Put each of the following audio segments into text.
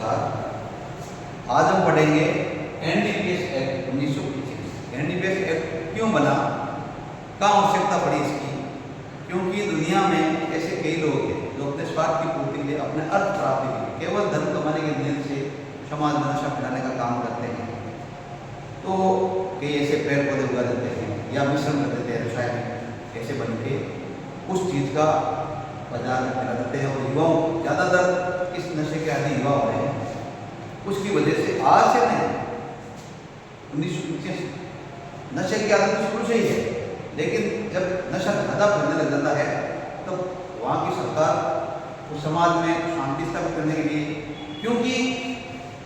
नमस्कार। आज हम पढ़ेंगे एनडीपीएस एक्ट 1925। एनडीपीएस एक्ट क्यों बना, क्या आवश्यकता पड़ी इसकी? क्योंकि दुनिया में ऐसे कई लोग हैं जो अपने स्वार्थ की पूर्ति के लिए, अपने अर्थ प्राप्ति के लिए, केवल धन कमाने के नीयत से समाज में नशा फैलाने का काम करते हैं। तो कई ऐसे पेड़ पौधे उगा देते हैं या मिश्रण कर देते हैं रसायन ऐसे बन के उस चीज़ का बाजार में फैला देते हैं और युवाओं ज़्यादातर इस नशे के आदि युवा हो रहे हैं। उसकी वजह से आज से नहीं, 1985 नशे की आदत तो शुरू से ही है, लेकिन जब नशा ज़्यादा फैलने लग जाता है तब वहाँ की सरकार उस समाज में शांति स्थापित करने के लिए, क्योंकि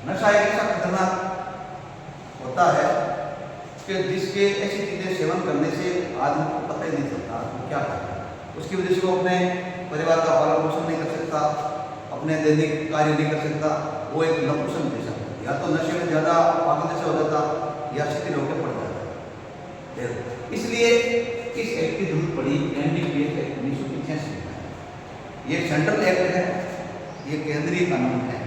नशा एक ऐसा खतरनाक होता है कि जिसके ऐसी चीज़ें सेवन करने से आदमी को पता ही नहीं चलता वो क्या करता है। उसकी वजह से वो अपने परिवार का पालन पोषण नहीं कर सकता, अपने दैनिक कार्य नहीं कर सकता, वो एक नपुंसक जैसा, या तो नशे में ज़्यादा पागल जैसा हो जाता या शिथिल होकर पड़ जाता। इसलिए इस एक्ट की जरूरत पड़ी। एनडीपीएस एक्ट 1985 ये सेंट्रल एक्ट है, ये केंद्रीय कानून है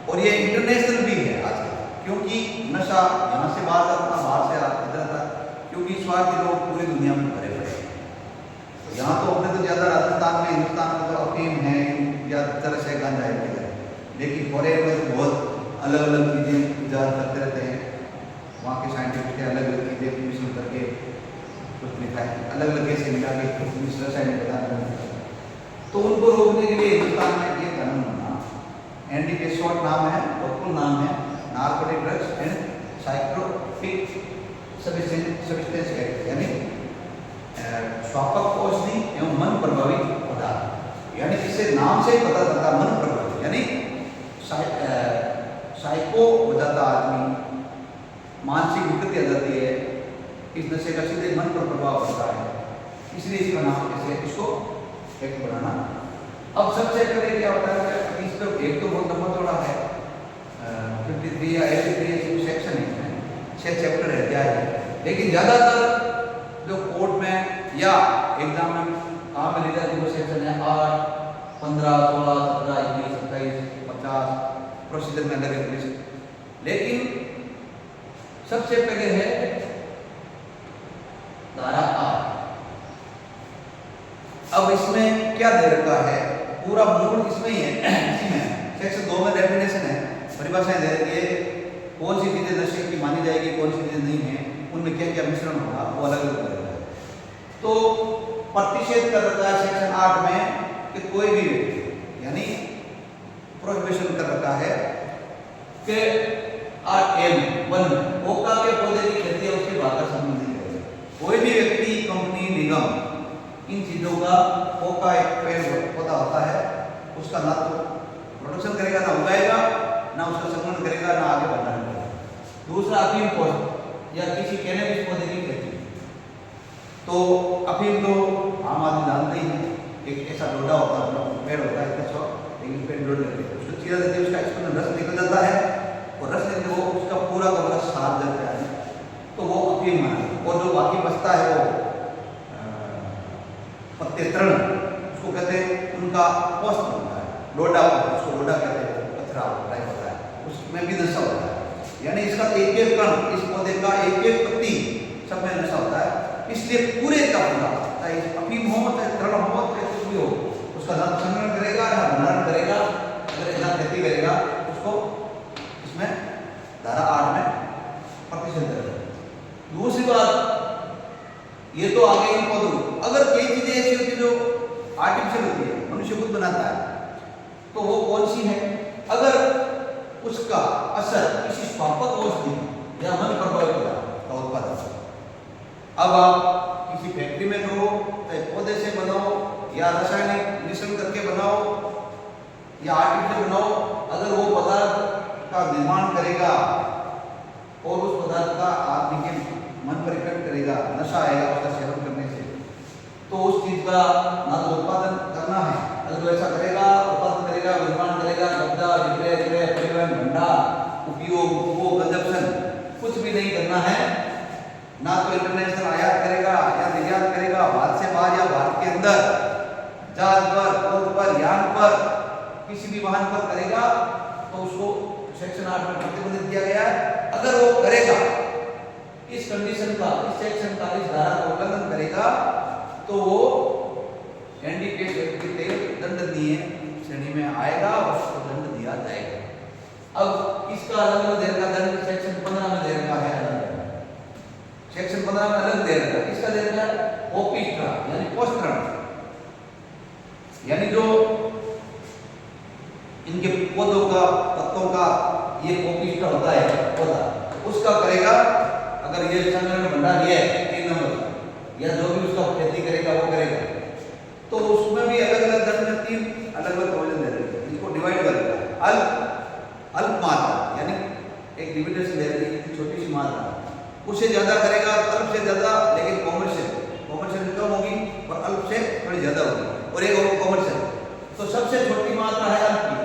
और ये इंटरनेशनल भी है आज, क्योंकि नशा यहाँ से बाहर जाता, बाहर से इधर आता, क्योंकि स्वार्थी लोग पूरी दुनिया में भरे पड़े हैं। तो यहाँ तो अपने तो ज़्यादा राजस्थान में, हिंदुस्तान में तो अफीम है या तरह से गांजा है, लेकिन फॉरेन में तो बहुत अलग अलग चीज़ें इजाद करते रहते हैं। वहाँ के साइंटिस्ट के अलग अलग चीज़ें मिश्रण करके कुछ मिठाई अलग अलग कैसे मिला के मिश्रण रासायनिक पदार्थ, तो उनको रोकने के लिए हिंदुस्तान में ये कानून बना। एनडीपीएस शॉर्ट नाम है और फुल नाम है narcotic drugs and psychotropic substance act, यानी स्वापक औषधि एवं मन प्रभावी पदार्थ। यानी इसे नाम से पता चलता मन प्रभावी, यानी साइको हो जाता आदमी, मानसिक विकृति आ जाती है, इस नशे का सीधे मन पर प्रभाव पड़ता है, इसलिए इसका नाम ऐसे इसको एक्ट बनाना। अब सबसे पहले क्या होता है कि इस पर एक तो बहुत लंबा चौड़ा है, 53 या 83 सेक्शन है, 6 चैप्टर है, क्या है, लेकिन ज़्यादातर जो कोर्ट में या एग्जाम में कहाँ में ले जाती वो सेक्शन है 8, 15, 16, 17, 21, 27, 50 प्रोसीजर में अलग है। लेकिन सबसे पहले है धारा 8। अब इसमें क्या दे रखा है, पूरा मूल इसमें ही है, इसी में सेक्शन 2 में डेफिनेशन है, परिभाषाएं दे रखी है, कौन सी चीजें नशे की मानी जाएगी, कौन सी चीजें नहीं है, उनमें क्या क्या मिश्रण होगा वो अलग अलग कर रखा है। तो प्रतिषेध कर रखा है सेक्शन 8 में कि कोई भी व्यक्ति, यानी प्रोहिबिशन कर रखा है कि ओका के पौधे की खेती है उसके भाग का संबंधित है। कोई भी व्यक्ति, कंपनी, निगम इन चीजों का, ओका एक पेड़ पौधा होता है, उसका ना तो प्रोडक्शन करेगा, ना उगाएगा, ना उसका संग्रहण करेगा, ना आगे बढ़ाना करेगा। दूसरा अफीम पौधा या किसी कैनबिस पौधे की खेती। तो अफीम तो आम आदमी जानते ही है, एक ऐसा डोडा होता है, पेड़ होता है, लेकिन पेड़ डोडा लेते हैं, उसको चीरा देते हैं, उसका इसमें रस निकल जाता है और रस लेते वो उसका पूरा का पूरा साथ जाता है, तो वो अफीम माना। और जो बाकी बचता है वो पत्ते तृण, उसको कहते हैं, उनका पोस्ट बनता है, डोडा, उसको डोडा कहते हैं, पथरा टाइप होता है, उसमें भी नशा होता है। यानी इसका एक एक कण, इस पौधे का एक एक पत्ती, सब में नशा होता है। इसलिए पूरे का पूरा, चाहे अफीम हो, चाहे तृण हो, चाहे कुछ भी हो, उसका ना संग्रहण करेगा, ना भंडारण करेगा, अगर ना खेती करेगा, उसको इसमें धारा 8 में प्रतिषेध करेगा। दूसरी बात, ये तो आ गई इन पौधों। अगर कई चीजें ऐसी होती जो आर्टिफिशियल होती है, मनुष्य खुद बनाता है, तो वो कौन सी है? अगर उसका असर किसी स्वापक औषधि या मन प्रभावी पदार्थ का उत्पादन, अब आप किसी फैक्ट्री में करो, चाहे पौधे से बनाओ या रासायनिक मिश्रण करके बनाओ या आर्टिफिशियल बनाओ, अगर वो पदार्थ का निर्माण करेगा और उस पदार्थ का आदमी के मन पर इफेक्ट करेगा, नशा आएगा उसका सेवन करने से, तो उस चीज का ना तो उत्पादन करना है, अगर ऐसा करेगा, उत्पादन करेगा, निर्माण करेगा, कब्जा, विक्रय, क्रय, परिवहन, भंडार, उपयोग, उपभोग, कंजप्शन कुछ भी नहीं करना है। ना तो इंटरनेशनल आयात करेगा या निर्यात करेगा, भारत से बाहर या भारत के अंदर, जहाज पर, पोत पर, यान पर, किसी भी वाहन पर करेगा, तो उसको सेक्शन 8 में प्रतिबंधित किया गया है। अगर वो करेगा इस कंडीशन का, इस सेक्शन का, इस धारा का उल्लंघन करेगा तो वो एनडीपीएस के तहत दंडनीय श्रेणी में आएगा और उसको दंड दिया जाएगा। अब इसका अलग दे रखा दंड सेक्शन 15 में दे रखा है, सेक्शन 15 में अलग दे रखा है। इसका दे रखा है ओपिस्ट्रा यानी पोस्टरम, यानी जो इनके पौधों का, पत्तों का ये ओपिस्ट्रा होता है पौधा, उसका करेगा। अगर ये संग्रहण भंडार ये 3 नंबर या जो भी उसका खेती करेगा वो करेगा, तो उसमें भी अलग अलग दंड में 3 अलग अलग प्रोविजन दे रहे हैं। इसको डिवाइड कर रखा है। अल्प मात्रा यानी एक लिमिटेशन दे रही है, छोटी सी मात्रा, उससे ज्यादा करेगा अल्प से ज्यादा, लेकिन कॉमर्शियल से कम होगी और अल्प से थोड़ी ज्यादा होगी, और एक होगा कॉमर्शियल। तो सबसे छोटी मात्रा है अल्प की।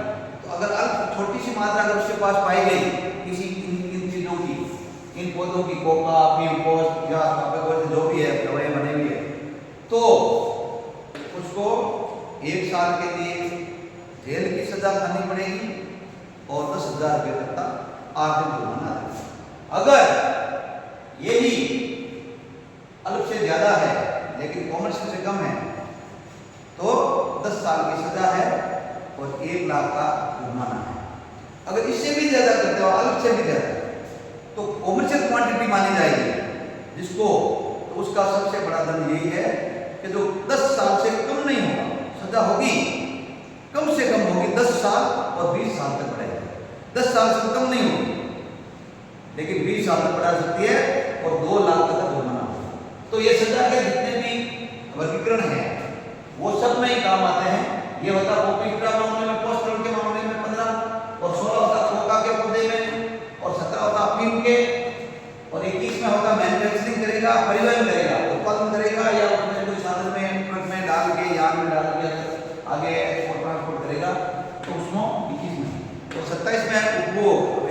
तो अगर अल्प छोटी सी मात्रा अगर उसके पास पाई गई किसी इन चीजों की, इन पौधों की, कोका, अफीम, पोस्ट या जो भी है दवाएं बने हुई है, तो उसको 1 साल के लिए जेल की सजा खानी पड़ेगी और 10,000 रुपये तक का आर्थिक जुर्माना है। अगर यही अल्प से ज्यादा है लेकिन कॉमर्शियल से कम है तो 10 साल की सजा है और 1 लाख का जुर्माना है। अगर इससे भी ज्यादा करते हो, अल्प से भी ज्यादा, तो कॉमर्शियल क्वांटिटी मानी जाएगी जिसको, तो उसका सबसे बड़ा दंड यही है कि जो 10 साल से कम नहीं होगा, सजा होगी कम से कम होगी 10 साल और 20 साल तक बढ़ेगी। 10 साल से कम नहीं होगी लेकिन 20 साल तक बढ़ा सकती है और 2 लाख तक का जुर्माना होगा। तो ये सजा के जितने भी वर्गीकरण है वो सब में ही काम आते हैं। ये होता है ओपिस्ट्रा मामले में, पोस्टरम के मामले में 15, और 16 होता कोका के पौधे में, और 17 होता अफीम के, और 21 में होता मैन्युफैक्चरिंग करेगा, परिवहन करेगा, उत्पादन करेगा या अपने कोई साधन में, ट्रक में डाल के, यान में डाल के आगे एक्सपोर्ट ट्रांसपोर्ट करेगा, तो उसमें 21 में। तो 27 में वो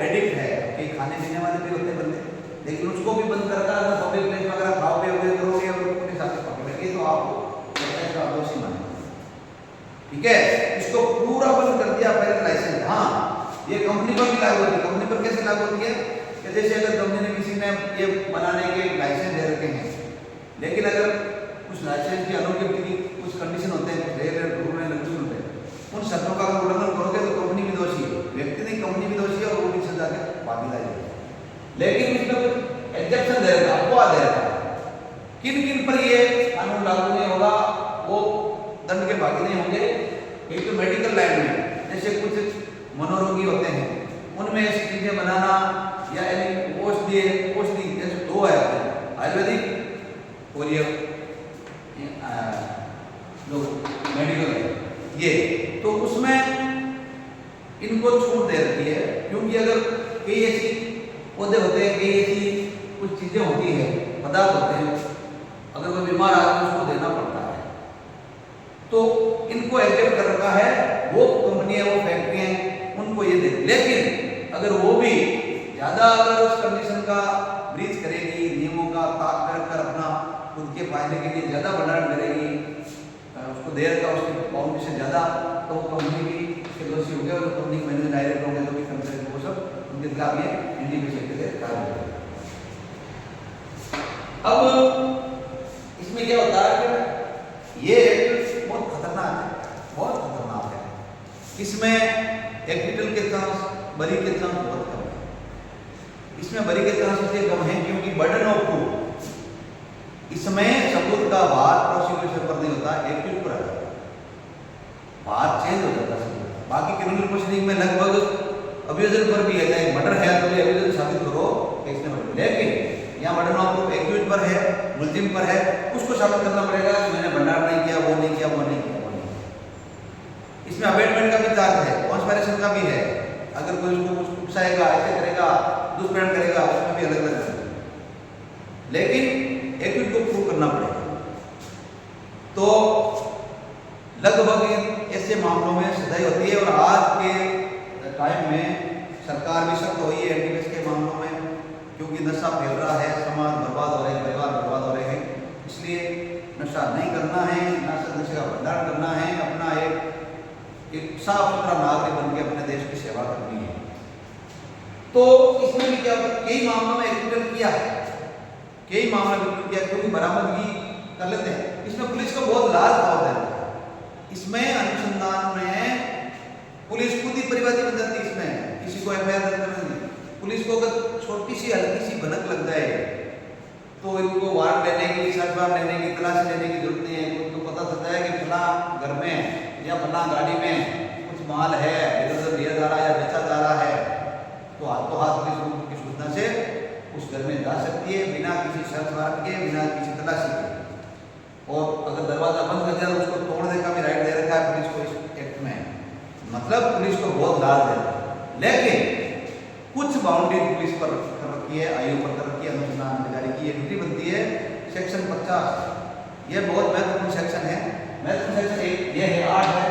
एडिक्ट है कि खाने पीने वाले भी होते बंदे, लेकिन उसको भी बंद करता है। पब्लिक प्लेस में अगर खाओ पे वगैरह करोगे और अपने साथ पकड़ेंगे तो आपको 27 का दोषी मानेंगे। ठीक है, इसको पूरा बंद कर दिया पहले लाइसेंस। हाँ, ये कंपनी पर भी लागू होती है। कंपनी पर कैसे लागू होती है कि जैसे अगर कंपनी ने किसी ने ये बनाने के लाइसेंस दे रखे हैं, लेकिन अगर कुछ लाइसेंस की अनुपयुक्त की कुछ कंडीशन होते हैं, कुछ रेल रूल में लक्षण होते हैं, उन शर्तों का अगर उल्लंघन करोगे तो कंपनी भी दोषी है, व्यक्ति नहीं, कंपनी भी दोषी है और वो भी सजा के भागीदारी है। लेकिन इसमें कुछ एग्जेप्शन दे रखा, अपवाद दे रखा है, किन किन पर ये कानून लागू नहीं होगा, वो दंड के भागी नहीं होंगे। एक तो मेडिकल लाइन में, जैसे कुछ मनोरोगी होते हैं, उनमें ऐसी चीजें बनाना या औषधि जैसे 2 है आयुर्वेदिक और ये जो मेडिकल है ये, तो उसमें इनको छूट दे रखी है। क्योंकि अगर कई ऐसी पौधे होते हैं, कई ऐसी कुछ चीजें होती है, पदार्थ होते हैं, अगर कोई बीमार आदमी उसको देना पड़ता है, तो इनको एक्टिव कर रखा है वो कंपनी है, वो फैक्ट्री है, उनको ये दे। लेकिन अगर वो भी ज्यादा अगर उस कंडीशन का ब्रीच करेगी, नियमों का ताक कर अपना खुद के फायदे के लिए ज्यादा भंडारण करेगी, उसको देर का उसकी बाउंड्री से ज्यादा, तो कंपनी भी इसके दोषी हो गए और कंपनी के मैनेजर डायरेक्टर होंगे तो भी कंपनी वो सब उनके खिलाफ ये एनडीपीएस एक्ट के कार्य करेगा। अब इसमें क्या होता है कि ये बहुत खतरनाक है, बहुत खतरनाक है। इसमें एक्विटल के चांस, बरी के चांस बहुत कम है। इसमें बरी के चांस इसलिए कम है क्योंकि बर्डन ऑफ प्रूफ, इसमें सबूत का भार प्रोसिक्यूशन पर नहीं होता, एक्यूज पर आता है, भार चेंज हो जाता है। बाकी क्रिमिनल प्रोसीडिंग में लगभग अभियोजन पर भी है, चाहे मर्डर है तो भी अभियोजन साबित करो केस में, लेकिन यहाँ बर्डन ऑफ प्रूफ एक्यूज पर है, मुलजिम पर है, उसको साबित करना पड़ेगा कि मैंने भंडार नहीं किया, वो नहीं किया, वो नहीं किया, वो नहीं किया। इसमें अबेटमेंट का भी चार्ज है, कॉन्स्पिरेशन का भी है, अगर कोई उसको कुछ उकसाएगा, ऐसे करेगा, दुष्प्रेरण करेगा, उसमें भी अलग अलग है, लेकिन एक्यूज को प्रूव करना पड़ेगा। तो लगभग ऐसे मामलों में सजाएं होती है और आज के टाइम में सरकार भी सख्त हुई है एनडीपीएस के मामलों में, क्योंकि नशा फैल रहा है, समाज बर्बाद हो रहे हैं, परिवार बर्बाद हो रहे हैं। इसलिए नशा नहीं करना है, नशे का भंडारण करना है, अपना एक साफ सुथरा नागरिक बन के अपने देश की सेवा करनी है। तो इसमें भी क्या होता है, कई मामलों में एक्विटल किया है, कई मामलों में एक्विटल किया क्योंकि बरामदगी कर लेते हैं। इसमें पुलिस को बहुत लाभ होता है, इसमें अनुसंधान में पुलिस खुद ही परिवादी बन जाती है। इसमें किसी को एफआईआर दर्ज करने नहीं, पुलिस को अगर छोटी सी हल्की सी भनक लग जाए तो इनको वारंट लेने की, सर्च वारंट लेने की, तलाशी लेने की जरूरत नहीं है। उनको पता चलता है कि फला घर में या फला गाड़ी में कुछ माल है, इधर उधर लिया जा रहा है या बेचा जा रहा है, तो हाथों हाथ पुलिस की सूचना से उस घर में जा सकती है बिना किसी सर्च वारंट के, बिना किसी तलाशी के। और अगर दरवाजा बंद कर दिया तो उसको तोड़ने का भी राइट दे रखा है पुलिस को इस एक्ट में, मतलब पुलिस को बहुत लाभ दे रहा है। लेकिन कुछ बाउंड्री पुलिस पर कर रखी है, आयु पर कर रखी है, अनुसंधान अधिकारी की ड्यूटी बनती है। सेक्शन 50 ये बहुत महत्वपूर्ण सेक्शन है। महत्वपूर्ण सेक्शन एक ये है, 8 है,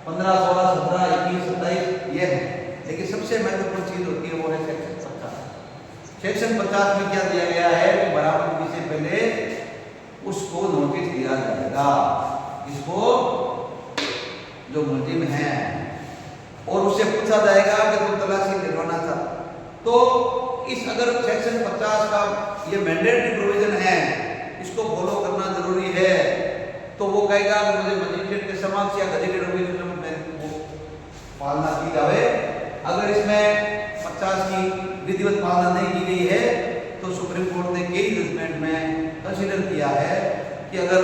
15, 16, 17, 21, 27 ये है। लेकिन सबसे महत्वपूर्ण चीज होती है वो है सेक्शन 50। सेक्शन 50 में क्या दिया गया है कि बरामदगी से पहले उसको नोटिस दिया जाएगा, इसको जो मुलजिम है, और उससे पूछा जाएगा कि तुम तलाशी दिलवाना था। तो इस अगर सेक्शन 50 का ये मैंडेटरी प्रोविजन है, इसको फॉलो करना जरूरी है, तो वो कहेगा कि मुझे मजिस्ट्रेट के समक्ष या गजेटेड ऑफिसर में वो पालना की जाए। अगर इसमें 50 की विधिवत पालना नहीं की गई है तो सुप्रीम कोर्ट ने कई जजमेंट में कंसीडर किया है कि अगर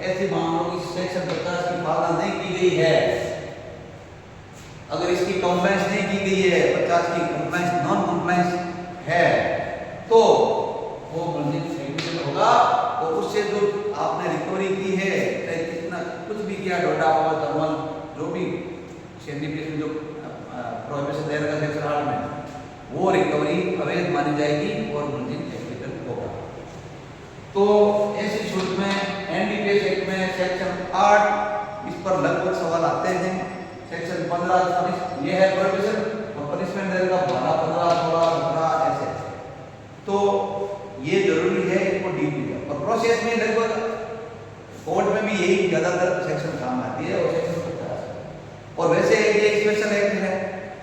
ऐसे मामलों की सेक्शन 50 की पालना नहीं की गई है, अगर इसकी कंप्लायंस नहीं की गई है, 50 की कंप्लायंस नॉन कंप्लायंस है, तो वो मुलजिम एलिजिबल होगा। और उससे जो आपने रिकवरी की है, चाहे कितना कुछ भी किया, डोडा और थर्मल जो भी सीएनडीपीएस में जो प्रोहिबिशन दे रखा सेक्शन 8 में, वो रिकवरी अवैध मानी जाएगी और मुलजिम एलिजिबल होगा। तो ऐसी सूरत में एनडीपीएस एक्ट में सेक्शन 8 इस पर लगभग सवाल आते हैं। सेक्शन 15 ये है प्रोहिबिशन और पनिशमेंट रहेगा 12, 15, 16, 17 ऐसे। तो ये जरूरी है इनको डील किया। और प्रोसेस में लगभग कोर्ट में भी यही ज्यादातर सेक्शन काम आती है, और सेक्शन 50। और वैसे ये स्पेशल एक्ट है,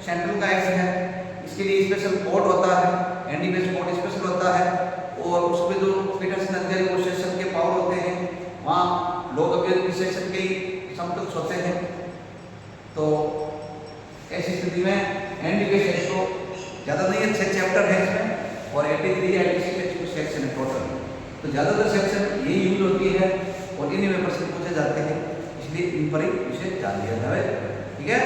सेंट्रल का एक्ट है, इसके लिए स्पेशल कोर्ट होता है, एनडीपीएस कोर्ट स्पेशल होता है, और उसमें जो पीटरसन अधिकारी को सेशन के पावर होते हैं, वहाँ लोक अभियोजन सेशन के समकक्ष होते हैं। तो ऐसी स्थिति में एनडीपीएस एक्ट को ज़्यादा नहीं है, 6 चैप्टर है इसमें, और 83 या 86 सेक्शन है टोटल। तो ज़्यादातर सेक्शन यही यूज होती है और इन्हीं में प्रश्न पूछे जाते हैं, इसलिए इन पर ही विषय ध्यान दिया जाए। ठीक है।